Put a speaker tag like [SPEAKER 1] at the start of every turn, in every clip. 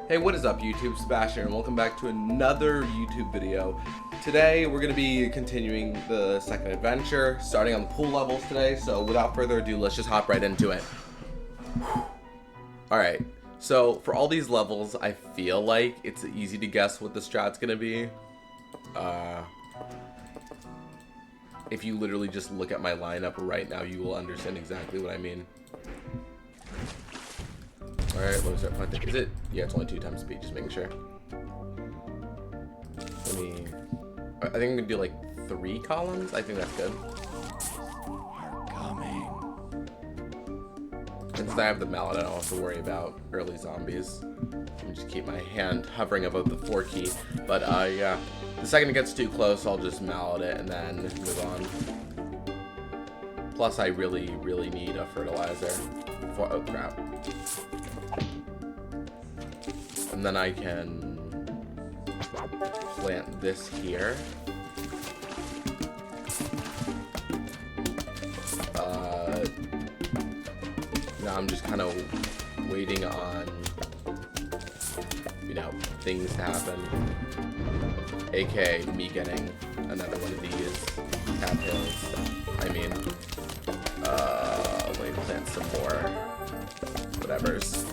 [SPEAKER 1] Hey, what is up YouTube? Sebastian, and welcome back to another YouTube video. Today we're going to be continuing the second adventure, starting on the pool levels today, so without further ado, let's just hop right into it. Alright, so for all these levels, I feel like it's easy to guess what the strat's going to be. If you literally just look at my lineup right now, you will understand exactly what I mean. Alright, let me start planting. Is it? Yeah, it's only 2 times speed, just making sure. I think I'm gonna do like 3 columns. I think that's good.
[SPEAKER 2] Are coming.
[SPEAKER 1] And since I have the mallet, I don't have to worry about early zombies. Let me just keep my hand hovering above the 4 key. But yeah, the second it gets too close, I'll just mallet it and then move on. Plus, I really need a fertilizer. Oh crap. And then I can plant this here. Now I'm just kind of waiting on, you know, things to happen. AKA me getting another one of these cattails. I mean, let me plant some more whatevers.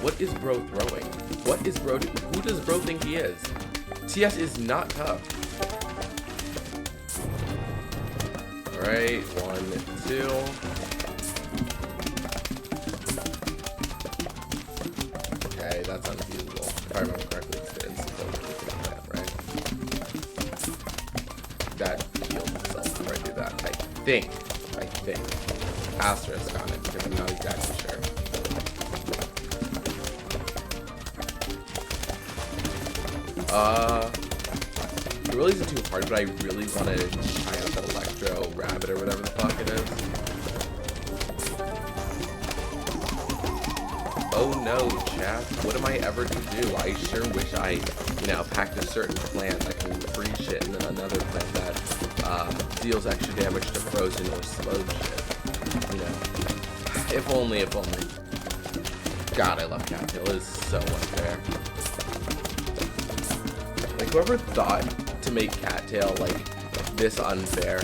[SPEAKER 1] What is bro throwing? What is bro doing? Who does bro think he is? TS is not tough. Alright, 1, 2. Okay, that's unfeasible. If I remember correctly, it's the instant plant, right? That healed itself before I do that. I think. Asterisk on it, because I'm not exactly sure. It really isn't too hard, but I really want to try out that electro rabbit or whatever the fuck it is. Oh no, chat. What am I ever to do? I sure wish I, you know, packed a certain plant that can freeze shit and then another plant that deals extra damage to frozen or slowed shit. You know. If only. God, I love cattail. It is so unfair. Like, whoever thought to make cattail, like, this unfair,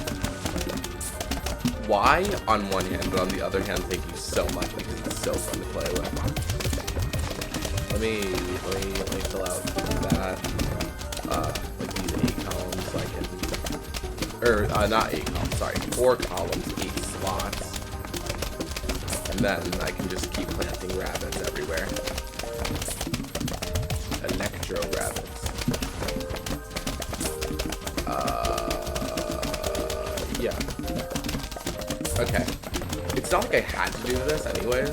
[SPEAKER 1] why, on one hand, but on the other hand, thank you so much, because it's so fun to play with. Let me fill out that, like, these 8 columns, so I can, or, not 8 columns, sorry, 4 columns, 8 slots, and then I can just keep planting rabbits everywhere. Electro rabbits. Yeah. Okay. It's not like I had to do this anyways,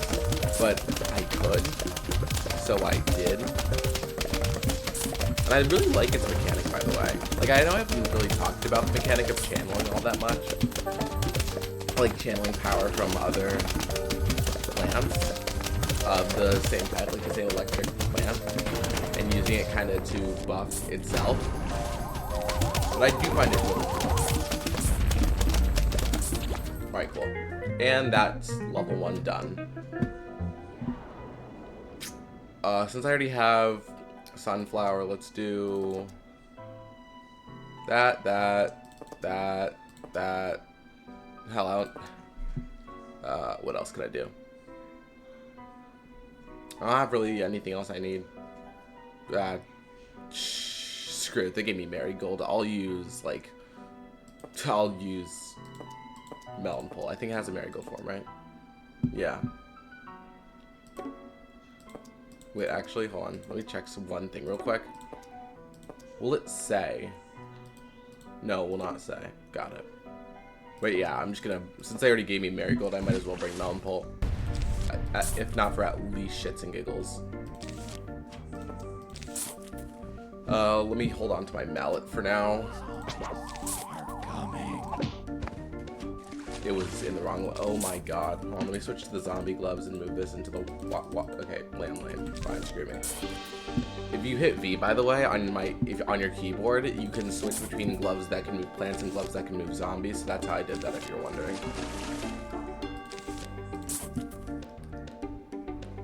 [SPEAKER 1] but I could. So I did. And I really like its mechanic, by the way. Like, I know I haven't really talked about the mechanic of channeling all that much. Like, channeling power from other plants of the same type, like the same electric plant, and using it kind of to buff itself. But I do find it really cool. Alright, cool. And that's level 1 done. Since I already have sunflower, let's do that. Hell out. What else could I do? I don't have really anything else I need. Screw it, they gave me marigold. I'll use melon pole. I think it has a marigold form, right? Yeah. Wait, actually, hold on. Let me check one thing real quick. Will it say? No, it will not say. Got it. Wait, yeah, I'm just gonna, since they already gave me marigold, I might as well bring melon pole. If not for at least shits and giggles. Let me hold on to my mallet for now.
[SPEAKER 2] Are coming.
[SPEAKER 1] It was in the wrong way. Oh my god. Hold on, let me switch to the zombie gloves and move this into the okay, land lane. Fine, screw me. If you hit V, by the way, on your keyboard, you can switch between gloves that can move plants and gloves that can move zombies. So that's how I did that, if you're wondering.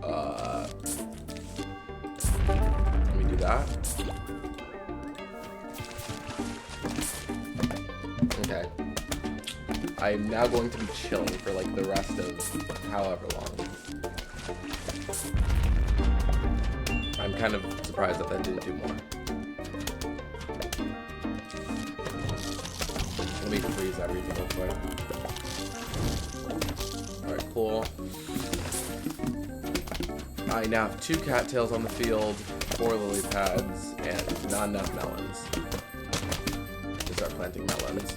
[SPEAKER 1] Let me do that. Okay. I'm now going to be chilling for like the rest of however long. I'm kind of surprised that didn't do more. Let me freeze everything real quick. Alright, cool. I now have 2 cattails on the field, 4 lily pads, and not enough melons to start planting melons.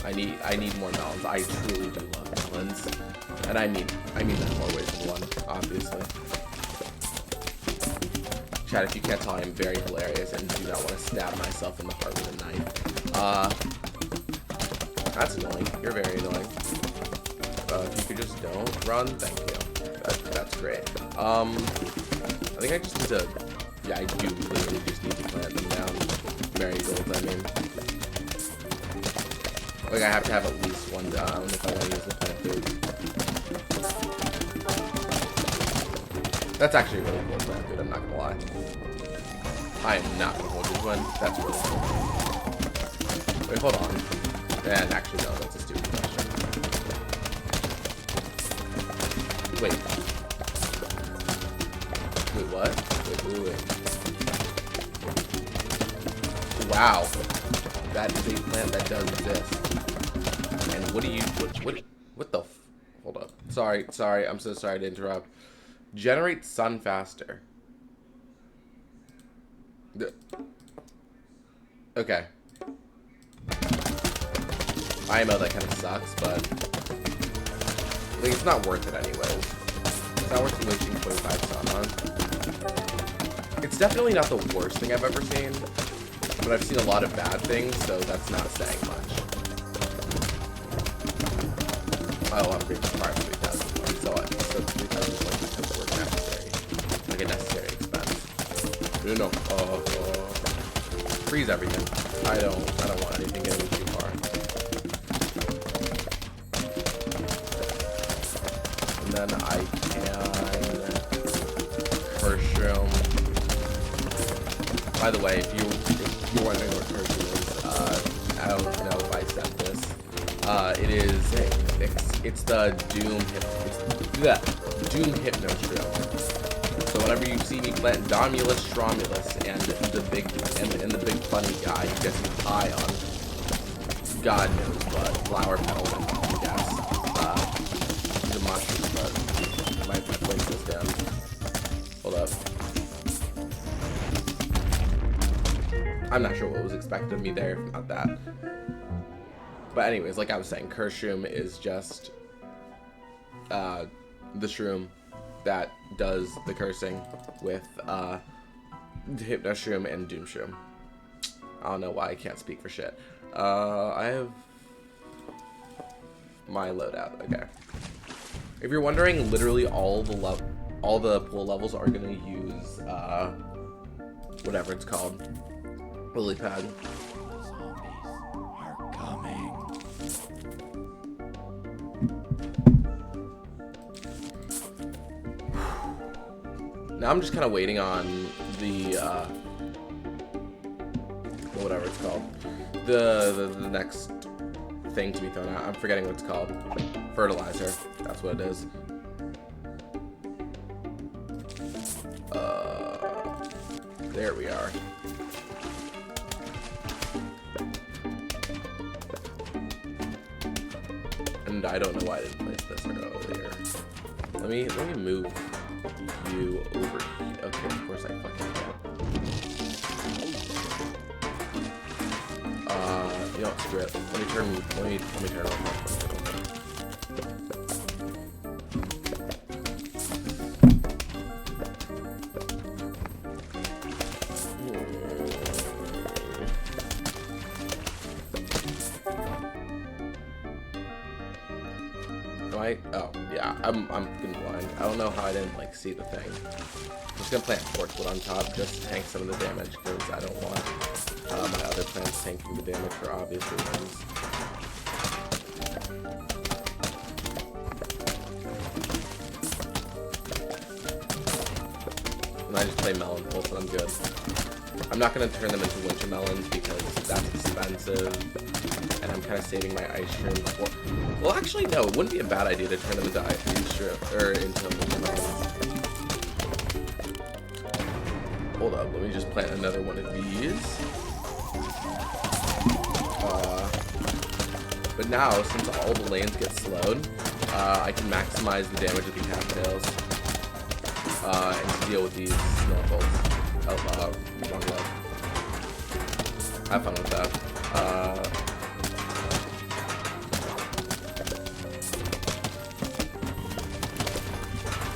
[SPEAKER 1] I need more melons. I truly do love melons. And I mean that in more ways than one, obviously. Chat, if you can't tell, I am very hilarious and do not want to stab myself in the heart with a knife. That's annoying. You're very annoying. If you could just don't run, thank you. That's great. I think I just need to... Yeah, I do literally just need to plant them down. Marigolds, I mean. Like, I have to have at least one down if I want to use the plant food. That's actually really cool plant food, I'm not gonna lie. I am not gonna hold this one. That's really cool. Wait, hold on. And actually, no, that's a stupid question. Wait. Wait, what? Wait. Wow. That is a plant that does exist. And what do you... What the... Hold up. Sorry. I'm so sorry to interrupt. Generate sun faster. Okay. IMO, that kind of sucks, but... Like, it's not worth it anyways. It's not worth wasting 25 sun on. It's definitely not the worst thing I've ever seen. But I've seen a lot of bad things, so that's not saying much. Oh, upgrade the price 3,000. So 3,000 points because we're necessary. Like a necessary expense. No. Freeze everything. I don't want anything getting too far. And then I can Kershroom. By the way, if you're wondering what Kershroom is, I don't know if I said this. It's the Doom Hypno Shroom. So whenever you see me plant Domulus, Stromulus, and the big funny guy who gets his eye on God knows what, flower petals, I guess. The mushroom, but my place is down. Hold up. I'm not sure what was expected of me there, if not that. But anyways, like I was saying, Kershroom is just the shroom that does the cursing with Hypno Shroom and Doom Shroom. I don't know why I can't speak for shit. I have my loadout. Okay. If you're wondering, literally all the pool levels are gonna use whatever it's called, lily pad.
[SPEAKER 2] Zombies are coming.
[SPEAKER 1] Now I'm just kind of waiting on the whatever it's called, the next thing to be thrown out. I'm forgetting what it's called. Fertilizer. That's what it is. There we are. And I don't know why I didn't place this earlier. Let me move you over here. Okay, of course I fucking can. You know what, screw it. Let me turn it off. Oh, yeah, I'm getting blind. I don't know how I didn't, like, see the thing. I'm just gonna plant Torchwood on top, just to tank some of the damage, because I don't want my other plants tanking the damage for obvious reasons. I just play melon pulse and I'm good. I'm not going to turn them into winter melons because that's expensive. And I'm kind of saving my ice shrimp for... Well, actually, no. It wouldn't be a bad idea to turn them into ice shrimp, or into winter melons. Hold up. Let me just plant another one of these. But now, since all the lanes get slowed, I can maximize the damage of the cattails. And deal with these snorkels. Oh, wrong leg. Have fun with that.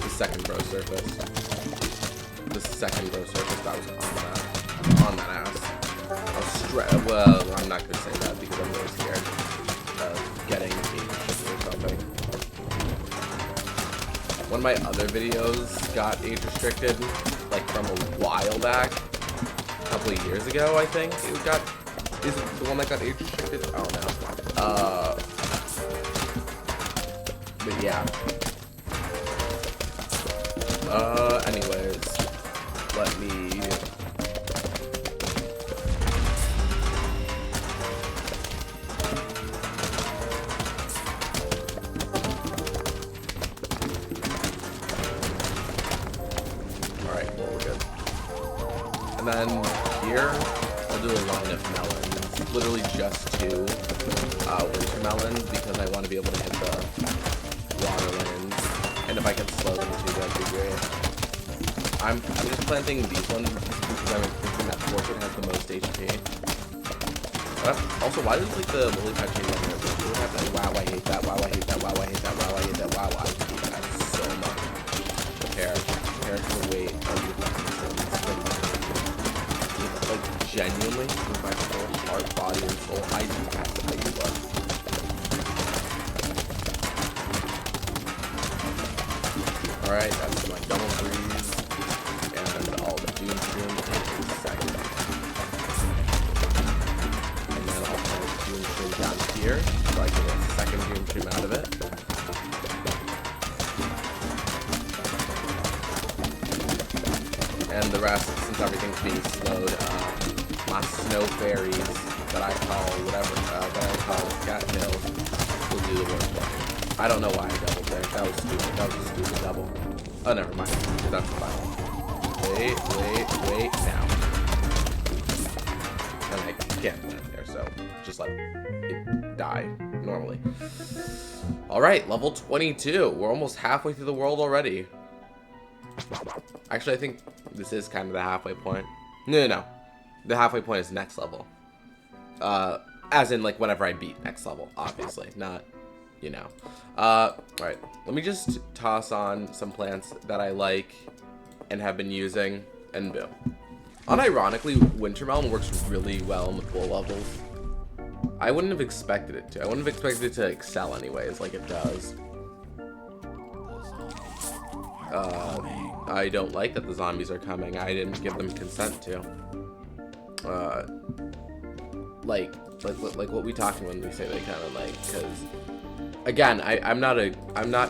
[SPEAKER 1] The second row surface. The second row surface that was on that ass. Well, I'm not gonna say that because I'm really scared of getting age or something. One of my other videos got age restricted, like from a while back, a couple of years ago, I think. Is it the one that got age restricted? I don't know. But yeah. Anyways, let me... And then here, I'll do a line of melons. Literally just 2 winter melons because I want to be able to hit the water lanes. And if I can slow them too, that'd be great. I'm just planting these ones because I'm thinking that portrait has the most HP. Also, why does like the lily pad change on there? Wow, I hate that. Wow, I hate that. Wow, I hate that. Wow, I hate that. Wow, I hate that so much. Hair for weight. Like, genuinely, with my whole heart, body, and soul, I do love. Alright, that's my double freeze, and all the Doom Stream in a second. And then I'll put the Doom Stream down here, so I can get a second Doom Stream out of it. And the rest, since everything's being slowed, my snow fairies that I call cattails will do the work. I don't know why I doubled there. That was stupid. That was a stupid double. Oh, never mind. That's fine. Wait, now. And I can't put it there, so just let it die normally. Alright, level 22. We're almost halfway through the world already. Actually, I think this is kind of the halfway point. No. The halfway point is next level. As in, like, whenever I beat next level, obviously. Not, you know. Alright. Let me just toss on some plants that I like and have been using, and boom. Unironically, Wintermelon works really well in the full levels. I wouldn't have expected it to. I wouldn't have expected it to excel anyways, like it does. I don't like that the zombies are coming. I didn't give them consent to. Like what we talking when we say they kind of like, because again, I'm not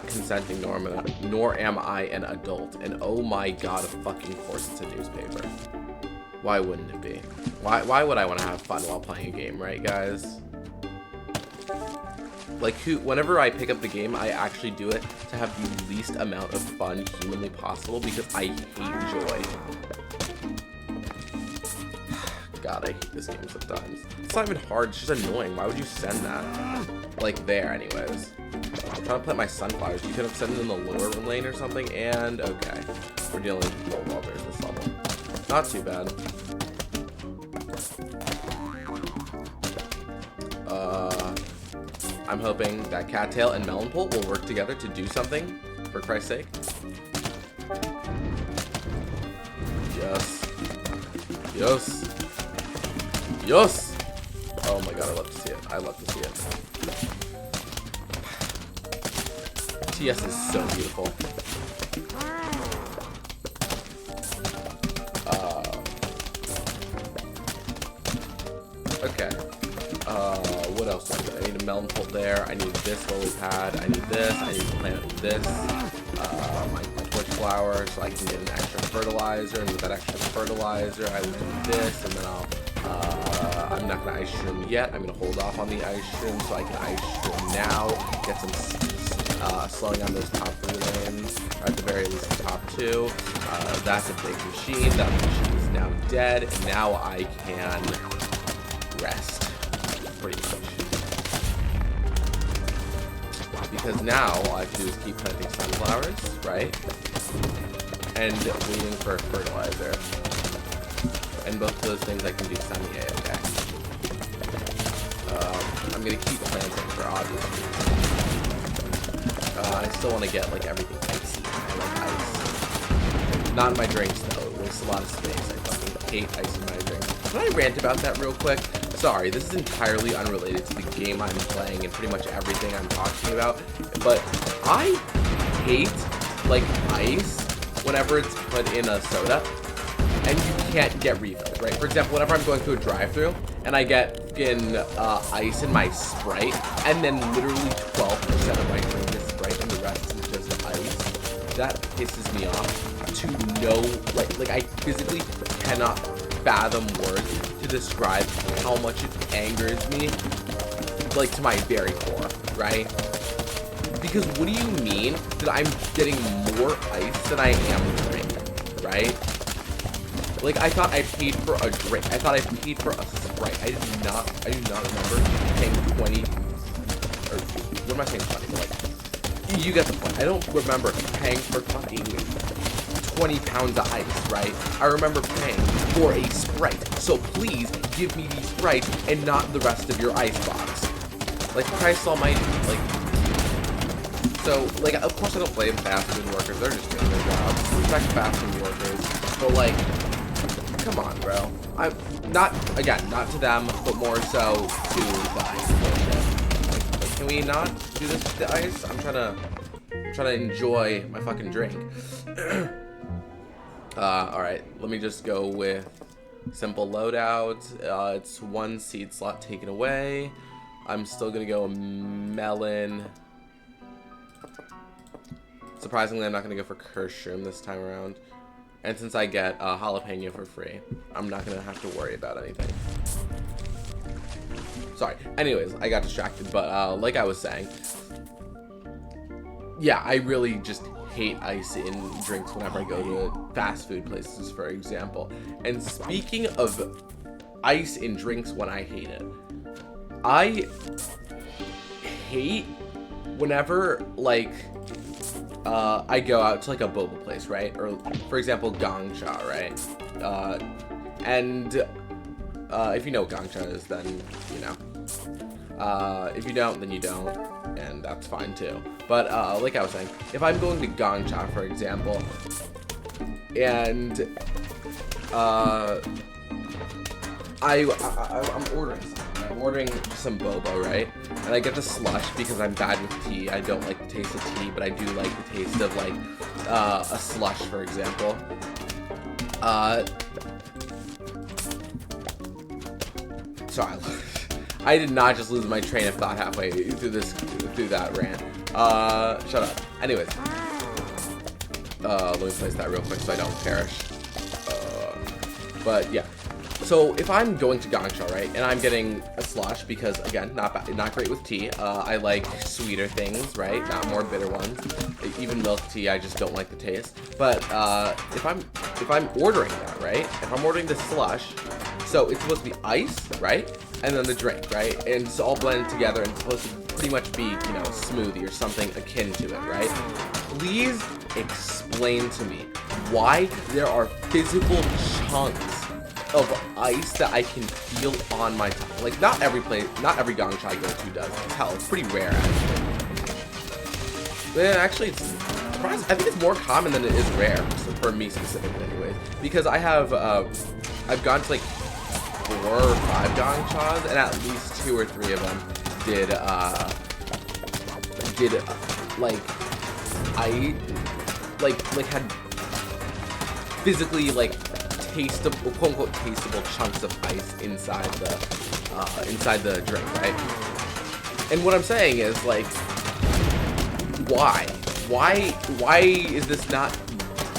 [SPEAKER 1] consenting, nor am I an adult. And oh my god, of fucking course it's a newspaper. Why wouldn't it be? Why would I want to have fun while playing a game, right, guys? Like, whenever I pick up the game, I actually do it to have the least amount of fun humanly possible because I hate joy. God, I hate this game sometimes. It's not even hard, it's just annoying. Why would you send that? Like, there, anyways. I'm trying to plant my sunflowers. You could have sent it in the lower lane or something, and okay. We're dealing with low walters this level. Not too bad. I'm hoping that Cattail and Melonpult will work together to do something, for Christ's sake. Yes. Yes. Yes! Oh my god, I love to see it. I love to see it. TS is so beautiful. Okay. What else do I need? I need a Melonpult there. I need this lily pad. I need this. I need to plant this. My torch sunflower so I can get an extra fertilizer, and with that extra fertilizer, I will do this, and then I'm not gonna ice shroom yet. I'm gonna hold off on the ice shroom so I can ice shroom now, get some slowing on those top 3 lanes, or at the very least the top 2. That's a big machine. That machine is now dead, and now I can rest, pretty much. Because now all I have to do is keep planting sunflowers, right? And waiting for fertilizer. And both of those things I can do semi-AFK. I'm gonna keep planting for obvious reasons. I still want to get like everything icy. I like ice. Not in my drinks though. It wastes a lot of space. I fucking hate ice in my drinks. Can I rant about that real quick? Sorry, this is entirely unrelated to the game I'm playing and pretty much everything I'm talking about. But I hate like ice whenever it's put in a soda and you can't get refills, right? For example, whenever I'm going through a drive-thru and I get ice in my Sprite, and then literally 12% of my drink is Sprite and the rest is just ice, that pisses me off to no, like I physically cannot fathom words to describe how much it angers me, like to my very core, right? Because what do you mean that I'm getting more ice than I am drink, right? Like, I thought I paid for a drink. I thought I paid for a Sprite. I do not remember paying 20, or what am I saying, 20? Like, you get the point. I don't remember paying for fucking 20 pounds of ice, right? I remember paying for a Sprite. So please give me the Sprite and not the rest of your ice box. Like, Christ almighty, like, so, like, of course I don't blame fast food workers. They're just doing their jobs. Respect fast food workers. But, like, come on, bro. I'm not, again, not to them, but more so to the ice bullshit. Like, can we not do this with the ice? I'm trying to enjoy my fucking drink. Alright, let me just go with simple loadout. It's 1 seed slot taken away. I'm still gonna go melon. Surprisingly, I'm not gonna go for curse shroom this time around. And since I get jalapeno for free, I'm not gonna have to worry about anything. Sorry. Anyways, I got distracted, but like I was saying, yeah, I really just hate ice in drinks whenever I go to fast food places, for example. And speaking of ice in drinks when I hate it, I hate whenever, like, I go out to like a boba place, right? Or for example, Gong Cha, right? If you know what Gong Cha is, then you know. If you don't, then you don't, and that's fine too. But like I was saying, if I'm going to Gong Cha, for example, and I'm ordering something. I'm ordering some boba, right? And I get the slush because I'm bad with tea. I don't like the taste of tea, but I do like the taste of, like, a slush, for example. Sorry, I did not just lose my train of thought halfway through that rant. Shut up. Anyways, let me place that real quick so I don't perish. But yeah. So if I'm going to Gong Cha, right, and I'm getting a slush because, again, not great with tea. I like sweeter things, right, not more bitter ones. Even milk tea, I just don't like the taste. But if I'm ordering that, right, if I'm ordering the slush, so it's supposed to be ice, right, and then the drink, right, and it's all blended together and it's supposed to pretty much be, you know, a smoothie or something akin to it, right? Please explain to me why there are physical chunks of ice that I can feel on my tongue. Like, not every Gong Cha I go to does. Hell, it's pretty rare, actually. But actually, it's surprising. I think it's more common than it is rare, for me specifically, anyways. Because I have, I've gone to like 4 or 5 Gong Chas, and at least 2 or 3 of them did had physically, like, tasteable, quote-unquote tasteable chunks of ice inside the drink, right? And what I'm saying is, like, why is this not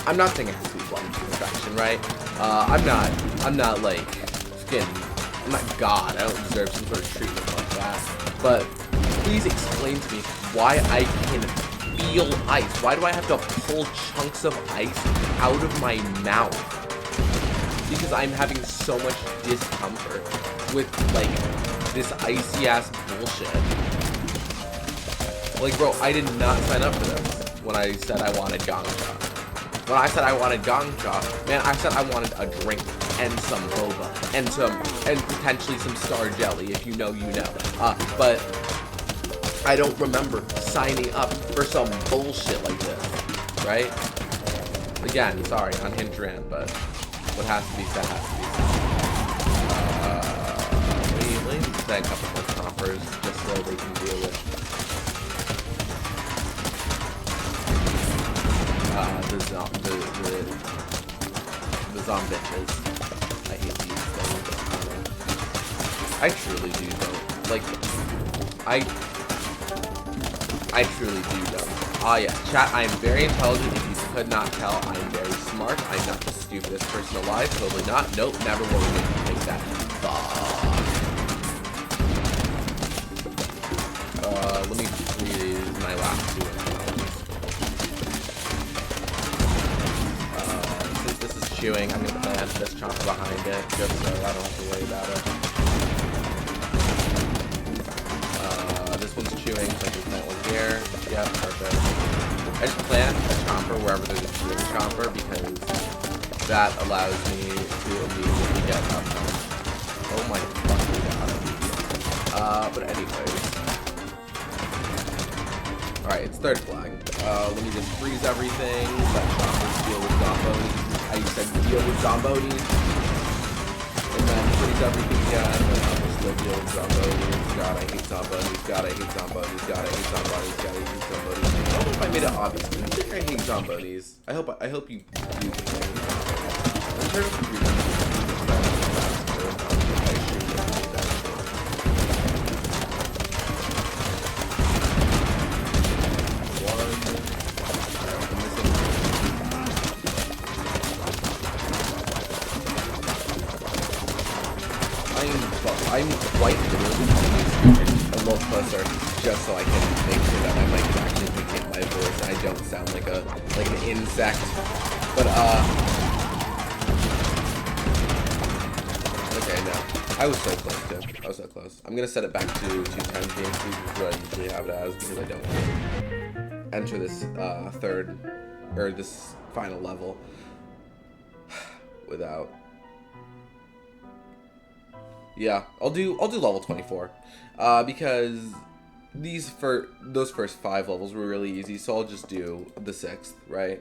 [SPEAKER 1] I'm not saying it has to be bloody to perfection, right? I'm not like I'm not God. I don't deserve some sort of treatment like that. But please explain to me why I can feel ice. Why do I have to pull chunks of ice out of my mouth? Because I'm having so much discomfort with, like, this icy-ass bullshit. Like, bro, I did not sign up for this when I said I wanted gongcha. When I said I wanted gongcha, man, I said I wanted a drink and some boba and potentially some star jelly. If you know, you know. But I don't remember signing up for some bullshit like this, right? Again, sorry, unhinged rant, but what has to be said has to be said. Let me say a couple more choppers just so they can deal with the zombies. I hate these things. I truly do though. Like, I truly do though. Yeah, chat, I am very intelligent. If you could not tell, I am very smart. I'm not the stupidest person alive. Totally not. Nope, never will make you think that. Let me read my last two. Since this is chewing, I'm gonna plant this chopper behind it, just so I don't have to worry about it. This one's chewing, so I can plant one here. Yeah, perfect. I just plant a chomper wherever there's a chewing chomper because that allows me to immediately get up. Oh my fucking god. But anyways. Alright, it's third flag. Let me just freeze everything. Let chompers deal with zombies. I said deal with zombies. And then freeze everything again. And then I'll just go deal with zombies. God, I hate zombies. God, I hate zombies. God, I hate zombies. God, I hate zombies. I don't know if I made it obvious. Do you think I hate zombies? I hope you do think I hate zombies. I'm sure if you read I'm quite literally a little closer just so I can make sure that my mic is actually picking up my voice and I don't sound like an insect. But okay, no. I was so close to. I was so close. I'm gonna set it back to 2 times game speed, which is what I usually have it as because I don't want to enter this this final level without. Yeah, I'll do level 24, because those first 5 levels were really easy, so I'll just do the 6th, right?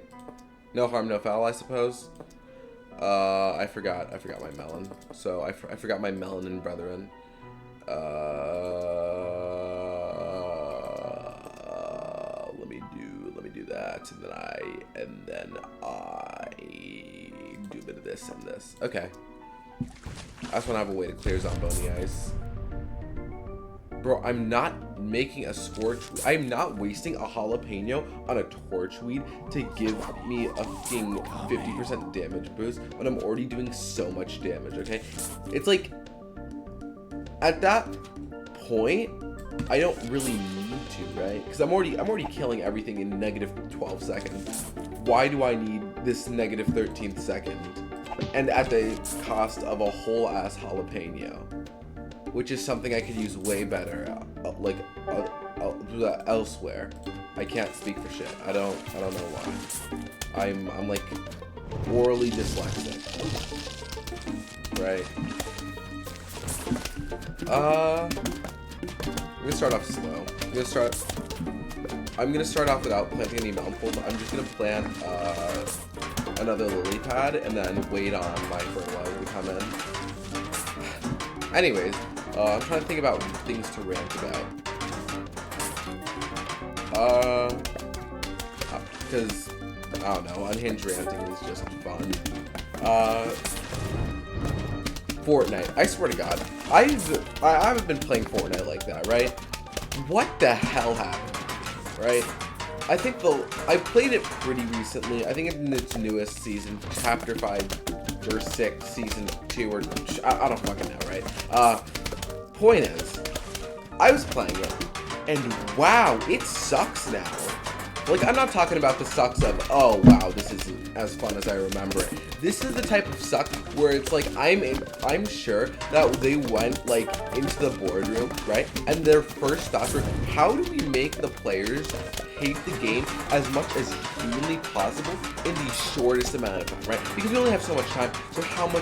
[SPEAKER 1] No harm, no foul, I suppose. I forgot my melon, so I forgot my melanin brethren. Let me do that, and then I do a bit of this and this. Okay. I just want to have a way to clear Zomboni ice. Bro, I'm not making a scorch. I'm not wasting a jalapeno on a torchweed to give me a fucking 50% damage boost when I'm already doing so much damage, okay? It's like, at that point, I don't really need to, right? Because I'm already killing everything in negative 12 seconds. Why do I need this negative 13th second? And at the cost of a whole ass jalapeno, which is something I could use way better, elsewhere. I can't speak for shit. I don't know why. I'm like orally dyslexic, right? I'm gonna start off slow. I'm gonna start off without planting any mouthfuls. I'm just gonna plant another lily pad and then wait on my fertilizer to come in. Anyways, I'm trying to think about things to rant about. Because I don't know, unhinged ranting is just fun. Fortnite. I swear to God, I haven't been playing Fortnite like that, right? What the hell happened, right? I think I played it pretty recently. I think in its newest season, Chapter 5 or 6, Season 2, or I don't fucking know, right? Point is, I was playing it, and wow, it sucks now. Like, I'm not talking about the sucks of, oh wow, this isn't as fun as I remember it. This is the type of suck where it's like, I'm sure that they went, like, into the boardroom, right? And their first thoughts were, how do we make the players hate the game as much as humanly possible in the shortest amount of time, right? Because we only have so much time, so how do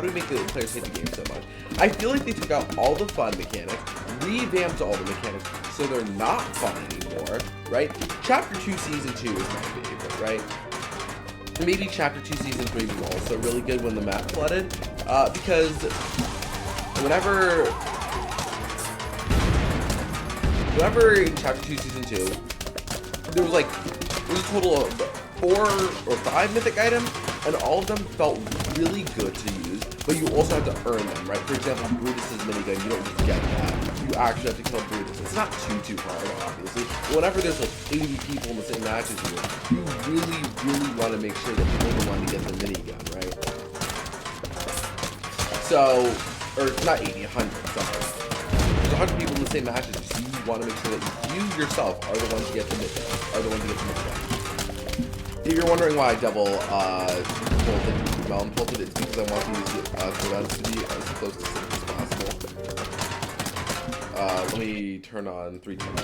[SPEAKER 1] we make the players hate the game so much? I feel like they took out all the fun mechanics, revamped all the mechanics, so they're not fun anymore, right? Chapter 2 Season 2 is my favorite, right? Maybe Chapter 2 Season 3 was also really good when the map flooded, because whenever in Chapter 2 Season 2, there was a total of 4 or 5 mythic items, and all of them felt really good to use, but you also have to earn them, right? For example, Brutus's minigun, you don't just get that. You actually have to kill Brutus. It's not too hard, obviously. But whenever there's like 80 people in the same match as you really want to make sure that you're the one to get the minigun, right? So, or not 80, 100, sorry. There's 100 people in the same match as you, so you want to make sure that you yourself are the ones to get the minigun, If you're wondering why I double melon pulted, it's because I want these cooldowns to be as close to 6 as possible. Let me turn on 3 times.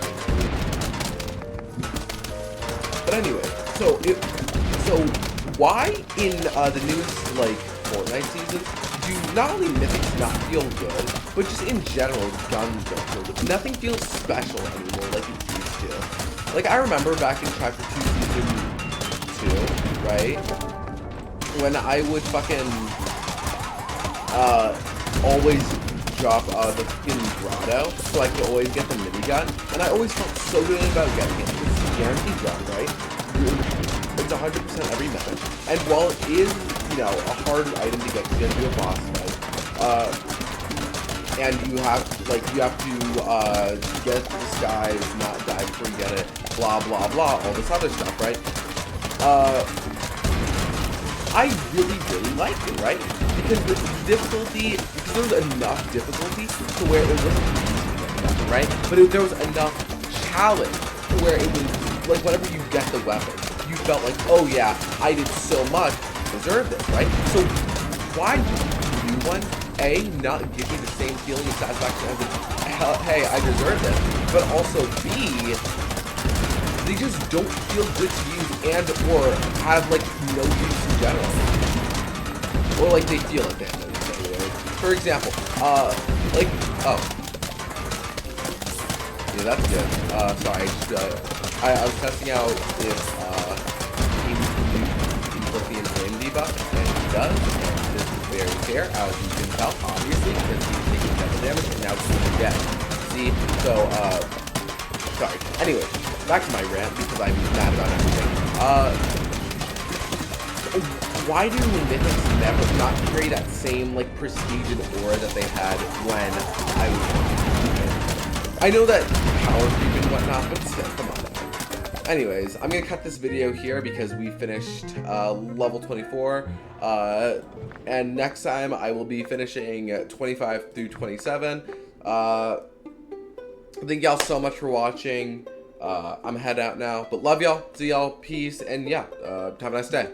[SPEAKER 1] But anyway, so why in the newest like Fortnite season do not only mythics not feel good, but just in general guns don't feel good. Nothing feels special anymore like it used to. Like I remember back in Chapter 2 Season 2, right? When I would fucking always drop the fucking grotto, so I could always get the minigun, and I always felt so good about getting it. It's a guaranteed drop, right? It's 100% every match, and while it is, you know, a hard item to get to do a boss fight, and you have to get the disguise, not die before you get it, blah blah blah, all this other stuff, right? I really liked it, right? Because there was enough difficulty to where it wasn't easy, right? But there was enough challenge to where it was, like, whenever you get the weapon, you felt like, oh yeah, I did so much, deserve this, right? So why do you want, A, not give me the same feeling of satisfaction as, hey, I deserve this, but also B, they just don't feel good to use and or have like no use in general. Or like they feel like they have no use anyway. For example, yeah, that's good. Sorry, I was testing out if he put the flame debuff, and he does, and this is very fair, as you can tell, obviously, because he's taking double damage, and now he's going to get. See? So, sorry. Anyway, back to my rant, because I'm mad about everything. Why do mythics never not carry that same, like, prestige and aura that they had when I was... I know that power creep and whatnot, but still, come on. Anyways, I'm gonna cut this video here because we finished level 24, and next time I will be finishing 25 through 27. Thank y'all so much for watching. I'm head out now, but love y'all, see y'all, peace, and yeah, have a nice day.